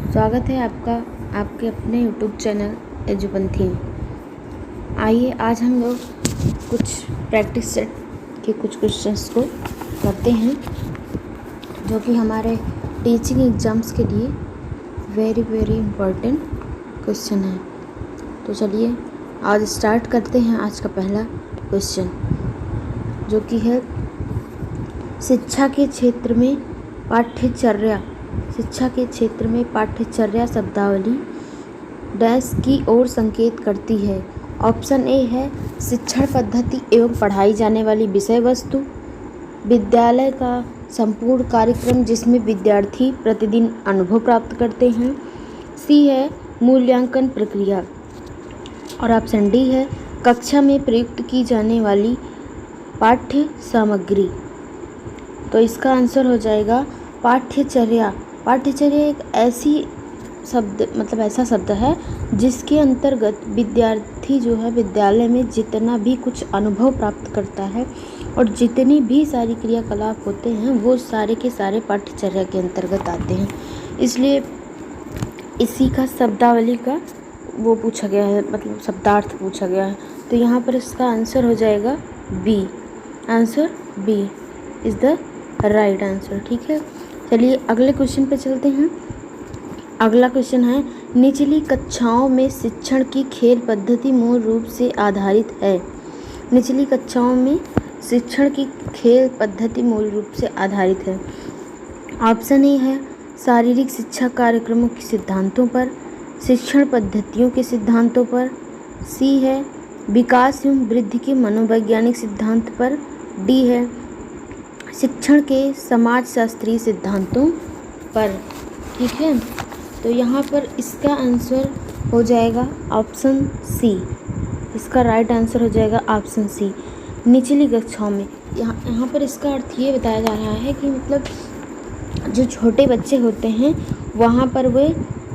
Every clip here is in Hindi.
स्वागत है आपका आपके अपने यूट्यूब चैनल एजुपंथी में। आइए आज हम लोग कुछ प्रैक्टिस सेट के कुछ क्वेश्चंस को करते हैं जो कि हमारे टीचिंग एग्ज़ाम्स के लिए वेरी इम्पोर्टेंट क्वेश्चन है। तो चलिए आज स्टार्ट करते हैं आज का पहला क्वेश्चन, जो कि है शिक्षा के क्षेत्र में पाठ्यचर्या शब्दावली डैश की ओर संकेत करती है। ऑप्शन ए है शिक्षण पद्धति एवं पढ़ाई जाने वाली विषय वस्तु, विद्यालय का संपूर्ण कार्यक्रम जिसमें विद्यार्थी प्रतिदिन अनुभव प्राप्त करते हैं। सी है मूल्यांकन प्रक्रिया और ऑप्शन डी है कक्षा में प्रयुक्त की जाने वाली पाठ्य सामग्री। तो इसका आंसर हो जाएगा पाठ्यचर्या। पाठ्यचर्या एक ऐसा शब्द है जिसके अंतर्गत विद्यार्थी जो है विद्यालय में जितना भी कुछ अनुभव प्राप्त करता है और जितनी भी सारी क्रियाकलाप होते हैं वो सारे के सारे पाठ्यचर्या के अंतर्गत आते हैं। इसलिए इसी का शब्दावली का वो पूछा गया है, मतलब शब्दार्थ पूछा गया है। तो यहाँ पर इसका आंसर हो जाएगा B. Answer B is the right answer. ठीक है, चलिए अगले क्वेश्चन पे चलते हैं। अगला क्वेश्चन है निचली कक्षाओं में शिक्षण की खेल पद्धति मूल रूप से आधारित है। निचली कक्षाओं में शिक्षण की खेल पद्धति मूल रूप से आधारित है। ऑप्शन ए है शारीरिक शिक्षा कार्यक्रमों के सिद्धांतों पर, शिक्षण पद्धतियों के सिद्धांतों पर। सी है विकास एवं वृद्धि के मनोवैज्ञानिक सिद्धांत पर। डी है शिक्षण के समाजशास्त्रीय सिद्धांतों पर। ठीक है, तो यहाँ पर इसका आंसर हो जाएगा ऑप्शन सी। इसका राइट आंसर हो जाएगा ऑप्शन सी, निचली कक्षाओं में। यहाँ पर इसका अर्थ ये बताया जा रहा है कि मतलब जो छोटे बच्चे होते हैं वहाँ पर वे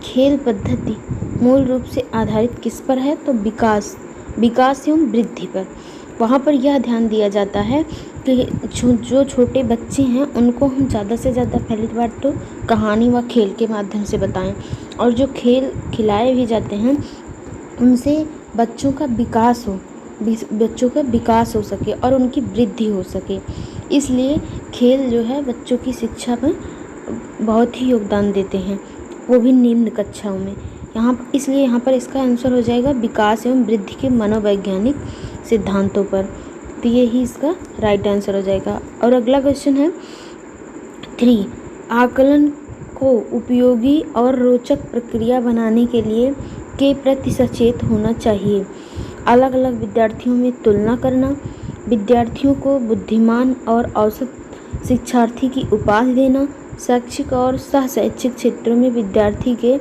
खेल पद्धति मूल रूप से आधारित किस पर है, तो विकास एवं वृद्धि पर। वहाँ पर यह ध्यान दिया जाता है कि जो छोटे बच्चे हैं उनको हम ज़्यादा से ज़्यादा पहली बार तो कहानी व खेल के माध्यम से बताएं, और जो खेल खिलाए भी जाते हैं उनसे बच्चों का विकास हो सके और उनकी वृद्धि हो सके। इसलिए खेल जो है बच्चों की शिक्षा में बहुत ही योगदान देते हैं, वो भी निम्न कक्षाओं में। इसलिए यहाँ पर इसका आंसर हो जाएगा विकास एवं वृद्धि के मनोवैज्ञानिक सिद्धांतों पर। तो ये ही इसका राइट आंसर हो जाएगा। और अगला क्वेश्चन है 3, आकलन को उपयोगी और रोचक प्रक्रिया बनाने के प्रति सचेत होना चाहिए। अलग अलग विद्यार्थियों में तुलना करना, विद्यार्थियों को बुद्धिमान और औसत शिक्षार्थी की उपाधि देना, शैक्षिक और सह-शैक्षिक क्षेत्रों में विद्यार्थी के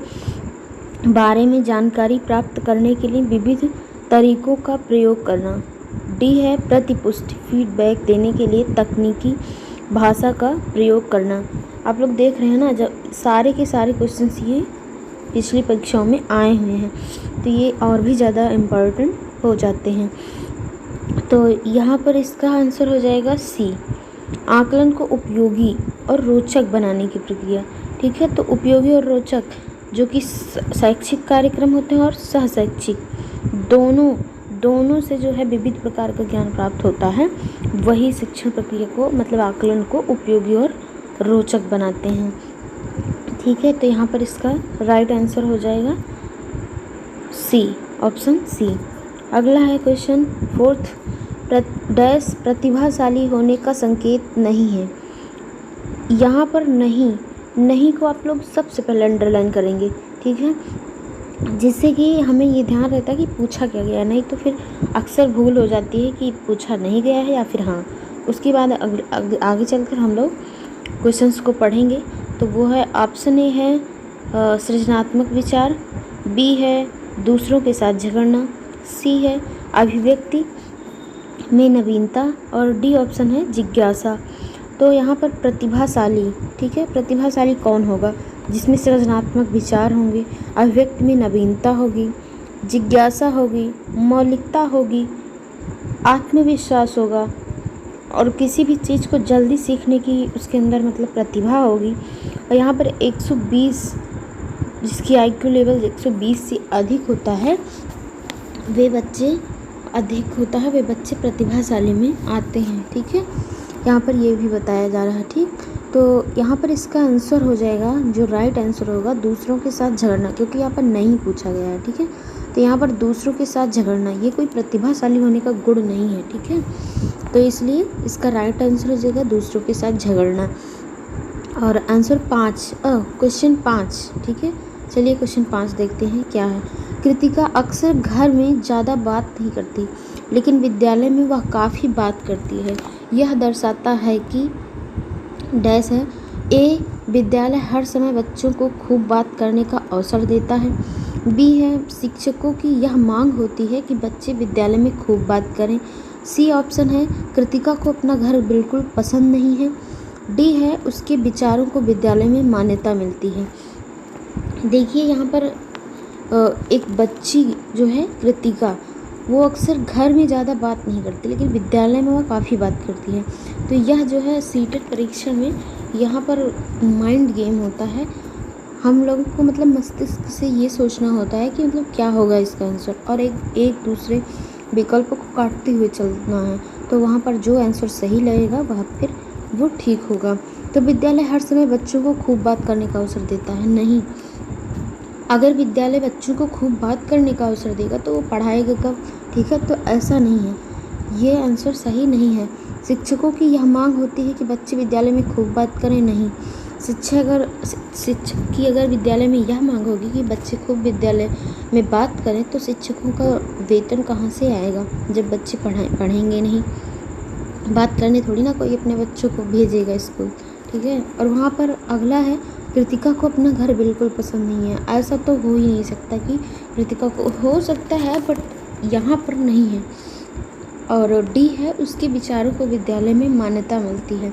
बारे में जानकारी प्राप्त करने के लिए विविध तरीकों का प्रयोग करना। डी है प्रतिपुष्टि फीडबैक देने के लिए तकनीकी भाषा का प्रयोग करना। आप लोग देख रहे हैं ना, जब सारे के सारे क्वेश्चंस ये पिछली परीक्षाओं में आए हुए हैं तो ये और भी ज़्यादा इम्पोर्टेंट हो जाते हैं। तो यहाँ पर इसका आंसर हो जाएगा सी, आकलन को उपयोगी और रोचक बनाने की प्रक्रिया। ठीक है, तो उपयोगी और रोचक जो कि शैक्षिक कार्यक्रम होते हैं और सह शैक्षिक दोनों से जो है विविध प्रकार का ज्ञान प्राप्त होता है, वही शिक्षण प्रक्रिया को मतलब आकलन को उपयोगी और रोचक बनाते हैं। ठीक है, तो यहाँ पर इसका राइट आंसर हो जाएगा सी, ऑप्शन सी। अगला है क्वेश्चन 4, डैश प्रतिभाशाली होने का संकेत नहीं है। यहाँ पर नहीं को आप लोग सबसे पहले अंडरलाइन करेंगे। ठीक है, जिससे कि हमें ये ध्यान रहता है कि पूछा क्या गया, नहीं तो फिर अक्सर भूल हो जाती है कि पूछा नहीं गया है या फिर हाँ। उसके बाद आगे चलकर हम लोग क्वेश्चंस को पढ़ेंगे। तो वो है ऑप्शन ए है सृजनात्मक विचार, बी है दूसरों के साथ झगड़ना, सी है अभिव्यक्ति में नवीनता और डी ऑप्शन है जिज्ञासा। तो यहाँ पर प्रतिभाशाली, ठीक है, प्रतिभाशाली कौन होगा, जिसमें सृजनात्मक विचार होंगे, अभिव्यक्ति में नवीनता होगी, जिज्ञासा होगी, मौलिकता होगी, आत्मविश्वास होगा और किसी भी चीज़ को जल्दी सीखने की उसके अंदर मतलब प्रतिभा होगी। और यहाँ पर 120 जिसकी IQ लेवल 120 से अधिक होता है वे बच्चे प्रतिभाशाली में आते हैं। ठीक है, यहाँ पर ये भी बताया जा रहा है। ठीक, तो यहाँ पर इसका आंसर हो जाएगा, जो राइट आंसर होगा, दूसरों के साथ झगड़ना, क्योंकि यहाँ पर नहीं पूछा गया है। ठीक है, तो यहाँ पर दूसरों के साथ झगड़ना ये कोई प्रतिभाशाली होने का गुण नहीं है। ठीक है, तो इसलिए इसका राइट आंसर हो जाएगा दूसरों के साथ झगड़ना। और आंसर क्वेश्चन 5। ठीक है, चलिए क्वेश्चन 5 देखते हैं क्या है। कृतिका अक्सर घर में ज़्यादा बात नहीं करती, लेकिन विद्यालय में वह काफ़ी बात करती है। यह दर्शाता है कि डैश है। ए, विद्यालय हर समय बच्चों को खूब बात करने का अवसर देता है। बी है, शिक्षकों की यह मांग होती है कि बच्चे विद्यालय में खूब बात करें। सी ऑप्शन है, कृतिका को अपना घर बिल्कुल पसंद नहीं है। डी है, उसके विचारों को विद्यालय में मान्यता मिलती है। देखिए यहाँ पर एक बच्ची जो है कृतिका, वो अक्सर घर में ज़्यादा बात नहीं करती, लेकिन विद्यालय में वह काफ़ी बात करती है। तो यह जो है सीटेट परीक्षा में यहाँ पर माइंड गेम होता है। हम लोगों को मतलब मस्तिष्क से ये सोचना होता है कि मतलब क्या होगा इसका आंसर, और एक दूसरे विकल्प को काटते हुए चलना है। तो वहाँ पर जो आंसर सही लगेगा वह फिर वो ठीक होगा। तो विद्यालय हर समय बच्चों को खूब बात करने का अवसर देता है, नहीं। अगर विद्यालय बच्चों को खूब बात करने का अवसर देगा तो वो पढ़ाएगा कब? ठीक है, तो ऐसा नहीं है, ये आंसर सही नहीं है। शिक्षकों की यह मांग होती है कि बच्चे विद्यालय में खूब बात करें, नहीं। शिक्षक की अगर विद्यालय में यह मांग होगी कि बच्चे खूब विद्यालय में बात करें, तो शिक्षकों का वेतन कहाँ से आएगा जब बच्चे पढ़ेंगे नहीं। बात करने थोड़ी ना कोई अपने बच्चों को भेजेगा स्कूल। ठीक है, और वहाँ पर अगला है, कृतिका को अपना घर बिल्कुल पसंद नहीं है। ऐसा तो हो ही नहीं सकता कि कृतिका को, हो सकता है बट यहाँ पर नहीं है। और डी है, उसके विचारों को विद्यालय में मान्यता मिलती है।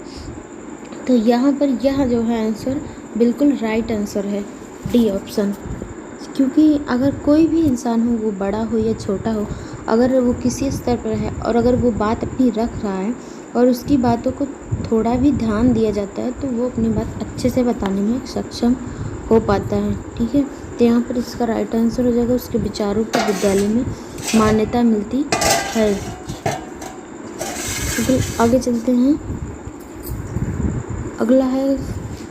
तो यहाँ पर यह जो है आंसर बिल्कुल राइट आंसर है, डी ऑप्शन। क्योंकि अगर कोई भी इंसान हो, वो बड़ा हो या छोटा हो, अगर वो किसी स्तर पर है और अगर वो बात अपनी रख रहा है और उसकी बातों को थोड़ा भी ध्यान दिया जाता है, तो वो अपनी बात अच्छे से बताने में सक्षम हो पाता है। ठीक है, तो यहाँ पर इसका राइट आंसर हो जाएगा, उसके विचारों को विद्यालय में मान्यता मिलती है। तो आगे चलते हैं। अगला है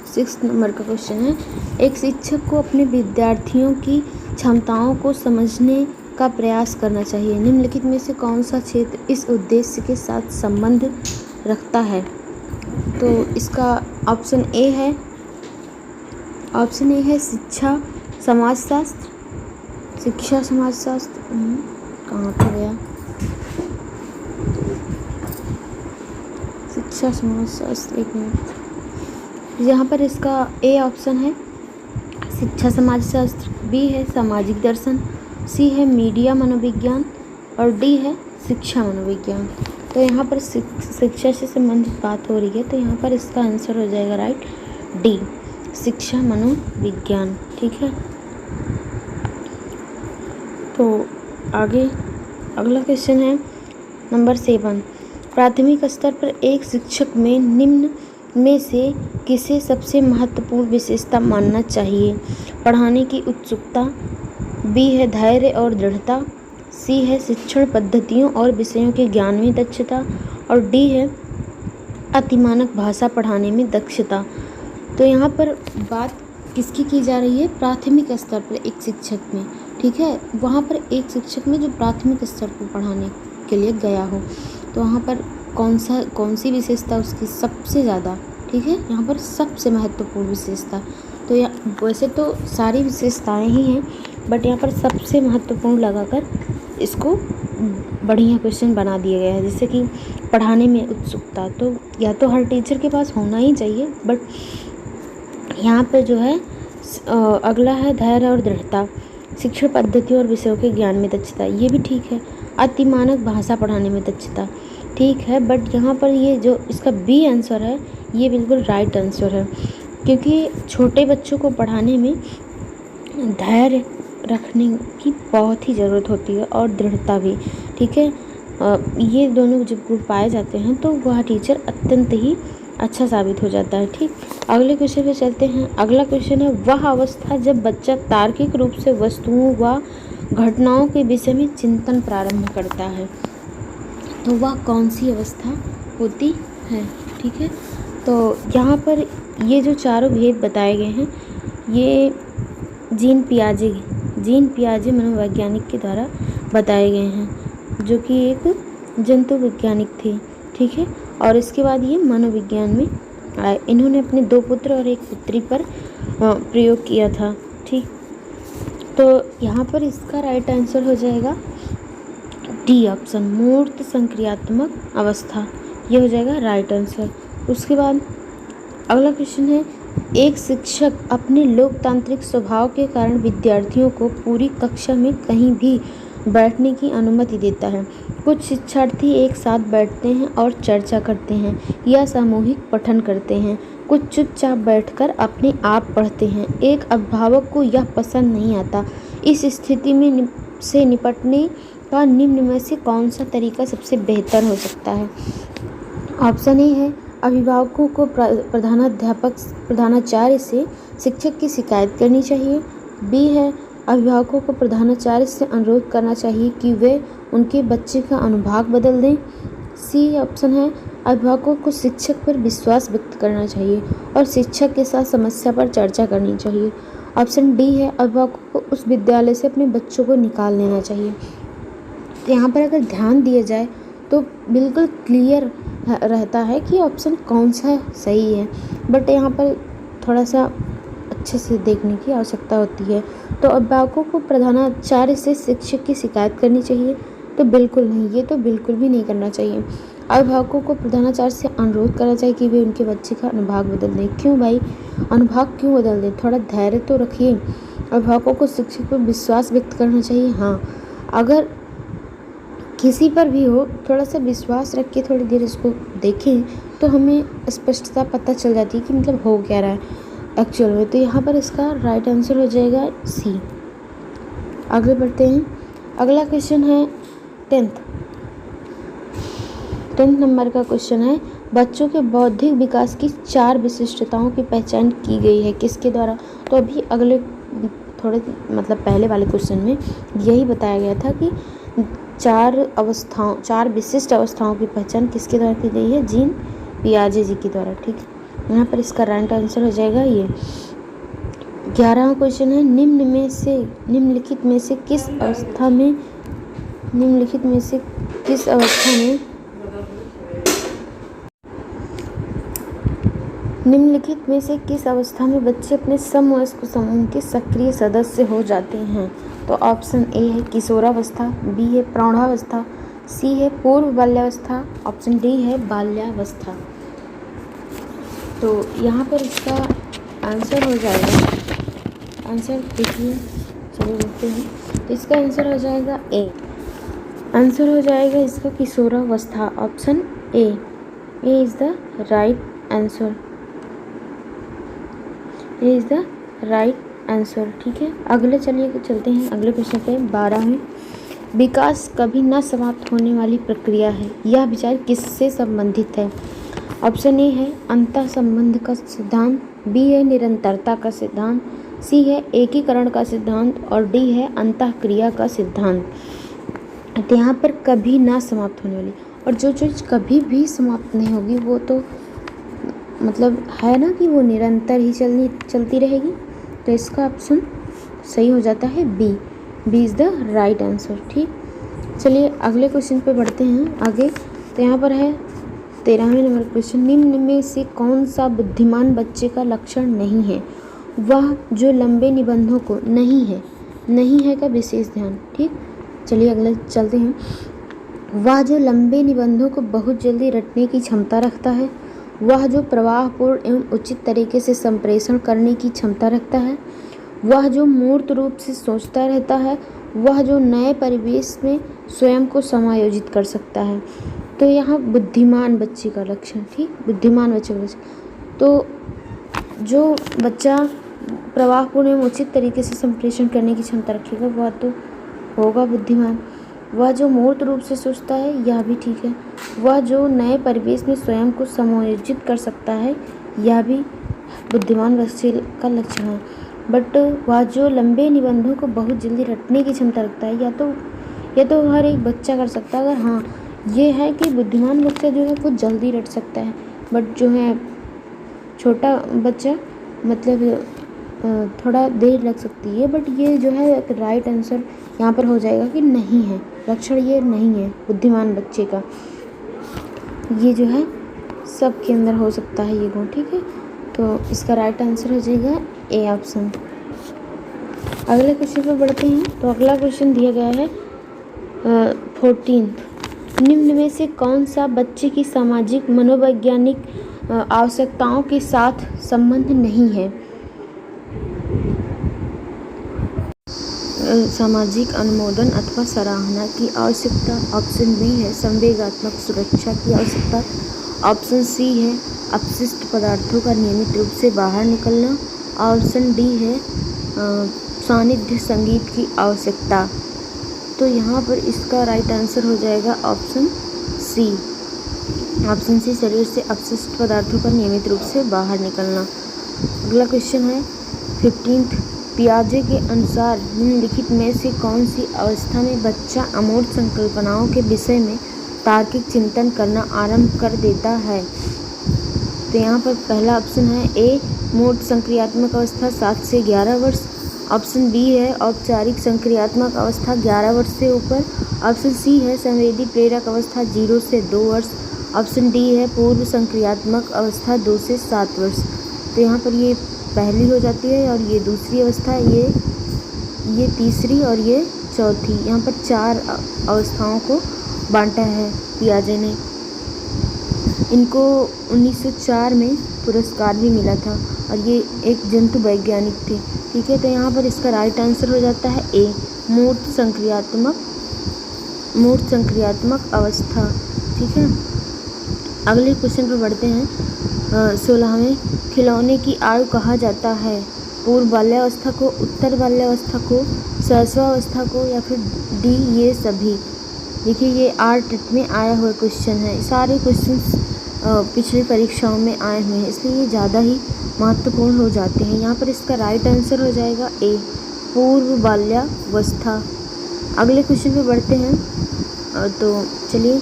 6 नंबर का क्वेश्चन है, एक शिक्षक को अपने विद्यार्थियों की क्षमताओं को समझने का प्रयास करना चाहिए। निम्नलिखित में से कौन सा क्षेत्र इस उद्देश्य के साथ संबंध रखता है? तो इसका ऑप्शन ए है शिक्षा समाजशास्त्र। कहाँ पे गया? शिक्षा समाजशास्त्र, एक मिनट। यहाँ पर इसका ए ऑप्शन है शिक्षा समाजशास्त्र, बी है सामाजिक दर्शन, सी है मीडिया मनोविज्ञान और डी है शिक्षा मनोविज्ञान। तो यहाँ पर शिक्षा से संबंधित बात हो रही है, तो यहाँ पर इसका आंसर हो जाएगा राइट, डी शिक्षा मनोविज्ञान। ठीक है, तो आगे अगला क्वेश्चन है नंबर 7। प्राथमिक स्तर पर एक शिक्षक में निम्न में से किसे सबसे महत्वपूर्ण विशेषता मानना चाहिए? पढ़ाने की उत्सुकता, बी है धैर्य और दृढ़ता, सी है शिक्षण पद्धतियों और विषयों के ज्ञान में दक्षता और डी है अतिमानक भाषा पढ़ाने में दक्षता। तो यहाँ पर बात किसकी की जा रही है? प्राथमिक स्तर पर एक शिक्षक में। ठीक है, वहाँ पर एक शिक्षक में जो प्राथमिक स्तर पर पढ़ाने के लिए गया हो, तो वहाँ पर कौन सी विशेषता उसकी सबसे ज़्यादा? ठीक है, यहाँ पर सबसे महत्वपूर्ण विशेषता, तो वैसे तो सारी विशेषताएं ही हैं, बट यहाँ पर सबसे महत्वपूर्ण लगाकर इसको बढ़िया क्वेश्चन बना दिया गया है। जैसे कि पढ़ाने में उत्सुकता, तो या तो हर टीचर के पास होना ही चाहिए, बट यहाँ पर जो है अगला है धैर्य और दृढ़ता, शिक्षण पद्धति और विषयों के ज्ञान में दक्षता, ये भी ठीक है। अतिमानक भाषा पढ़ाने में दक्षता, ठीक है, बट यहाँ पर ये जो इसका बी आंसर है, ये बिल्कुल राइट आंसर है, क्योंकि छोटे बच्चों को पढ़ाने में धैर्य रखने की बहुत ही ज़रूरत होती है और दृढ़ता भी। ठीक है, ये दोनों जब गुण पाए जाते हैं तो वह टीचर अत्यंत ही अच्छा साबित हो जाता है। ठीक, अगले क्वेश्चन पे चलते हैं। अगला क्वेश्चन है, वह अवस्था जब बच्चा तार्किक रूप से वस्तुओं व घटनाओं के विषय में चिंतन प्रारंभ करता है, तो वह कौन सी अवस्था होती है। ठीक है, तो यहाँ पर ये जो चारों भेद बताए गए हैं, ये जीन पियाजे मनोवैज्ञानिक के द्वारा बताए गए हैं, जो कि एक जंतु वैज्ञानिक थे। ठीक है, और इसके बाद ये मनोविज्ञान में आए। इन्होंने अपने 2 पुत्र और 1 पुत्री पर प्रयोग किया था। ठीक, तो यहाँ पर इसका राइट आंसर हो जाएगा डी ऑप्शन, मूर्त संक्रियात्मक अवस्था, ये हो जाएगा राइट आंसर। उसके बाद अगला क्वेश्चन है, एक शिक्षक अपने लोकतांत्रिक स्वभाव के कारण विद्यार्थियों को पूरी कक्षा में कहीं भी बैठने की अनुमति देता है। कुछ शिक्षार्थी एक साथ बैठते हैं और चर्चा करते हैं या सामूहिक पठन करते हैं, कुछ चुपचाप बैठकर अपने आप पढ़ते हैं। एक अभिभावक को यह पसंद नहीं आता। इस स्थिति में से निपटने का निम्न में से कौन सा तरीका सबसे बेहतर हो सकता है। ऑप्शन ए है, अभिभावकों को प्रधानाचार्य से शिक्षक की शिकायत करनी चाहिए। बी है, अभिभावकों को प्रधानाचार्य से अनुरोध करना चाहिए कि वे उनके बच्चे का अनुभाग बदल दें। सी ऑप्शन है, अभिभावकों को शिक्षक पर विश्वास व्यक्त करना चाहिए और शिक्षक के साथ समस्या पर चर्चा करनी चाहिए। ऑप्शन डी है, अभिभावकों को उस विद्यालय से अपने बच्चों को निकाल लेना चाहिए। तो यहाँ पर अगर ध्यान दिया जाए तो बिल्कुल क्लियर रहता है कि ऑप्शन कौन सा सही है, बट यहाँ पर थोड़ा सा अच्छे से देखने की आवश्यकता होती है। तो अभिभावकों को प्रधानाचार्य से शिक्षक की शिकायत करनी चाहिए, तो बिल्कुल नहीं, ये तो बिल्कुल भी नहीं करना चाहिए। अभिभावकों को प्रधानाचार्य से अनुरोध करना चाहिए कि वे उनके बच्चे का अनुभाग बदल दें। क्यों भाई, अनुभाग क्यों बदल दें, थोड़ा धैर्य तो रखिए। अभिभावकों को शिक्षक पर विश्वास व्यक्त करना चाहिए। हाँ, अगर किसी पर भी हो, थोड़ा सा विश्वास रख के थोड़ी देर इसको देखें तो हमें स्पष्टता पता चल जाती है कि मतलब हो क्या रहा है एक्चुअल में। तो यहाँ पर इसका राइट आंसर हो जाएगा सी। आगे बढ़ते हैं। अगला क्वेश्चन है 10th नंबर का क्वेश्चन है, बच्चों के बौद्धिक विकास की 4 विशिष्टताओं की पहचान की गई है, किसके द्वारा। तो अभी अगले थोड़े मतलब पहले वाले क्वेश्चन में यही बताया गया था कि 4 विशिष्ट अवस्थाओं की पहचान किसके द्वारा की गई है, जीन पियाजे जी के द्वारा। ठीक है, यहाँ पर इसका राइट आंसर हो जाएगा ये। 11वां क्वेश्चन है, निम्नलिखित में से किस अवस्था में बच्चे अपने समवयस्क समूह के सक्रिय सदस्य हो जाते हैं। तो ऑप्शन ए है किशोरावस्था, बी है प्रौढ़ावस्था, सी है पूर्व बाल्यावस्था, ऑप्शन डी है बाल्यावस्था। तो यहाँ पर इसका आंसर हो जाएगा, आंसर देखिए, चलो देखते हैं। तो इसका आंसर हो जाएगा ए, आंसर हो जाएगा इसका किशोरावस्था, option A is the right answer, A is the right answer. ठीक है, अगले चलते हैं अगले क्वेश्चन पे। 12 में, विकास कभी न समाप्त होने वाली प्रक्रिया है, यह विचार किससे संबंधित है। ऑप्शन ए है अंतः संबंध का सिद्धांत, बी है निरंतरता का सिद्धांत, सी है एकीकरण का सिद्धांत और डी है अंतःक्रिया का सिद्धांत। तो यहाँ पर कभी ना समाप्त होने वाली, और जो चीज़ कभी भी समाप्त नहीं होगी वो तो मतलब है ना कि वो निरंतर ही चलती रहेगी। तो इसका ऑप्शन सही हो जाता है B is the right answer. ठीक, चलिए अगले क्वेश्चन पे बढ़ते हैं आगे। तो यहाँ पर है 13वें नंबर क्वेश्चन, निम्न में से कौन सा बुद्धिमान बच्चे का लक्षण नहीं है। वह जो लंबे निबंधों को नहीं है का विशेष ध्यान। ठीक, चलिए अगले चलते हैं। वह जो लंबे निबंधों को बहुत जल्दी रटने की क्षमता रखता है, वह जो प्रवाहपूर्ण एवं उचित तरीके से संप्रेषण करने की क्षमता रखता है, वह जो मूर्त रूप से सोचता रहता है, वह जो नए परिवेश में स्वयं को समायोजित कर सकता है। तो यहाँ बुद्धिमान बच्चे का लक्षण, ठीक, बुद्धिमान बच्चे का लक्षण, तो जो बच्चा प्रवाहपूर्ण एवं उचित तरीके से संप्रेषण करने की क्षमता रखेगा वह तो होगा बुद्धिमान। वह जो मूर्त रूप से सोचता है, यह भी ठीक है। वह जो नए परिवेश में स्वयं को समायोजित कर सकता है, यह भी बुद्धिमान बच्चे का लक्षण है। बट वह जो लंबे निबंधों को बहुत जल्दी रटने की क्षमता रखता है, यह तो हर एक बच्चा कर सकता है। अगर हाँ, ये है कि बुद्धिमान बच्चा जो है वो जल्दी रट सकता है, बट जो है छोटा बच्चा मतलब थोड़ा देर लग सकती है। बट ये जो है राइट आंसर यहाँ पर हो जाएगा कि नहीं है, लक्षण ये नहीं है बुद्धिमान बच्चे का। ये जो है सबके अंदर हो सकता है ये गुण, ठीक है। तो इसका राइट आंसर हो जाएगा ए ऑप्शन। अगले क्वेश्चन पर बढ़ते हैं। तो अगला क्वेश्चन दिया गया है 14th, निम्न में से कौन सा बच्चे की सामाजिक मनोवैज्ञानिक आवश्यकताओं के साथ संबंध नहीं है? सामाजिक अनुमोदन अथवा सराहना की आवश्यकता, ऑप्शन बी है संवेगात्मक सुरक्षा की आवश्यकता, ऑप्शन सी है अपशिष्ट पदार्थों का नियमित रूप से बाहर निकलना, ऑप्शन डी है सानिध्य संगीत की आवश्यकता। तो यहाँ पर इसका राइट आंसर हो जाएगा ऑप्शन सी। ऑप्शन सी, शरीर से अपशिष्ट पदार्थों का नियमित रूप से बाहर निकलना। अगला क्वेश्चन है 15th, पियाजे के अनुसार निम्नलिखित में से कौन सी अवस्था में बच्चा अमूर्त संकल्पनाओं के विषय में तार्किक चिंतन करना आरंभ कर देता है? तो यहाँ पर पहला ऑप्शन है ए मूर्त संक्रियात्मक अवस्था 7 से 11 वर्ष, ऑप्शन बी है औपचारिक संक्रियात्मक अवस्था 11 वर्ष से ऊपर, ऑप्शन सी है संवेदी प्रेरक अवस्था 0 से 2 वर्ष, ऑप्शन डी है पूर्व संक्रियात्मक अवस्था 2 से 7 वर्ष। तो यहाँ पर ये पहली हो जाती है और ये दूसरी अवस्था, ये तीसरी और ये चौथी। यहाँ पर 4 अवस्थाओं को बांटा है पियाजे ने। इनको 1904 में पुरस्कार भी मिला था और ये एक जंतु वैज्ञानिक थे, ठीक है। तो यहाँ पर इसका राइट आंसर हो जाता है ए मूर्त संक्रियात्मक अवस्था, ठीक है। अगले क्वेश्चन पर बढ़ते हैं। 16वें, खिलौने की आयु कहा जाता है पूर्व बाल्यावस्था को, उत्तर बाल्यावस्था को, शैशवावस्था को, या फिर डी ये सभी। देखिए ये आर्ट में आया हुआ क्वेश्चन है। सारे क्वेश्चंस पिछली परीक्षाओं में आए हुए हैं, इसलिए ये ज़्यादा ही महत्वपूर्ण हो जाते हैं। यहाँ पर इसका राइट आंसर हो जाएगा ए पूर्व बाल्यावस्था। अगले क्वेश्चन पे बढ़ते हैं। तो चलिए,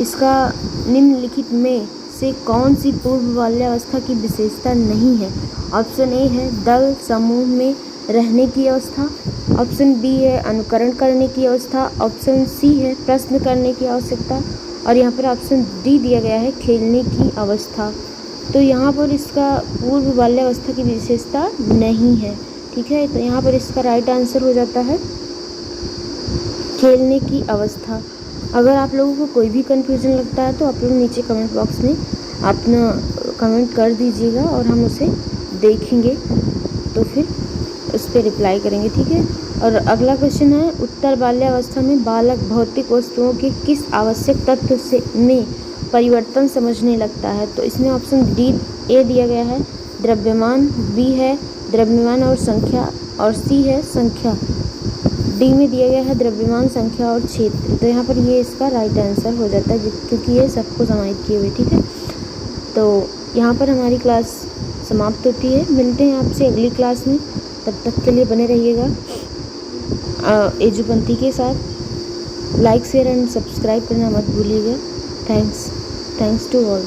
इसका निम्नलिखित में से कौन सी पूर्व बाल्यावस्था की विशेषता नहीं है? ऑप्शन ए है दल समूह में रहने की अवस्था, ऑप्शन बी है अनुकरण करने की अवस्था, ऑप्शन सी है प्रश्न करने की आवश्यकता, और यहाँ पर ऑप्शन डी दिया गया है खेलने की अवस्था। तो यहाँ पर इसका पूर्व बाल्यावस्था की विशेषता नहीं है, ठीक है। तो यहाँ पर इसका राइट आंसर हो जाता है खेलने की अवस्था। अगर आप लोगों को कोई भी कन्फ्यूजन लगता है तो आप लोग नीचे कमेंट बॉक्स में अपना कमेंट कर दीजिएगा और हम उसे देखेंगे, तो फिर उस पर रिप्लाई करेंगे, ठीक है। और अगला क्वेश्चन है उत्तर बाल्यावस्था में बालक भौतिक वस्तुओं के किस आवश्यक तत्व से में परिवर्तन समझने लगता है? तो इसमें ऑप्शन डी ए दिया गया है द्रव्यमान, बी है द्रव्यमान और संख्या, और सी है संख्या। डी में दिया गया है द्रव्यमान, संख्या और क्षेत्र। तो यहाँ पर ये इसका राइट आंसर हो जाता है क्योंकि ये सबको समाहित किए हुए, ठीक है। तो यहाँ पर हमारी क्लास समाप्त होती है। मिलते हैं आपसे अगली क्लास में, तब तक के लिए बने रहिएगा एजुपंथी के साथ। लाइक शेयर एंड सब्सक्राइब करना मत भूलिएगा। Thanks to all.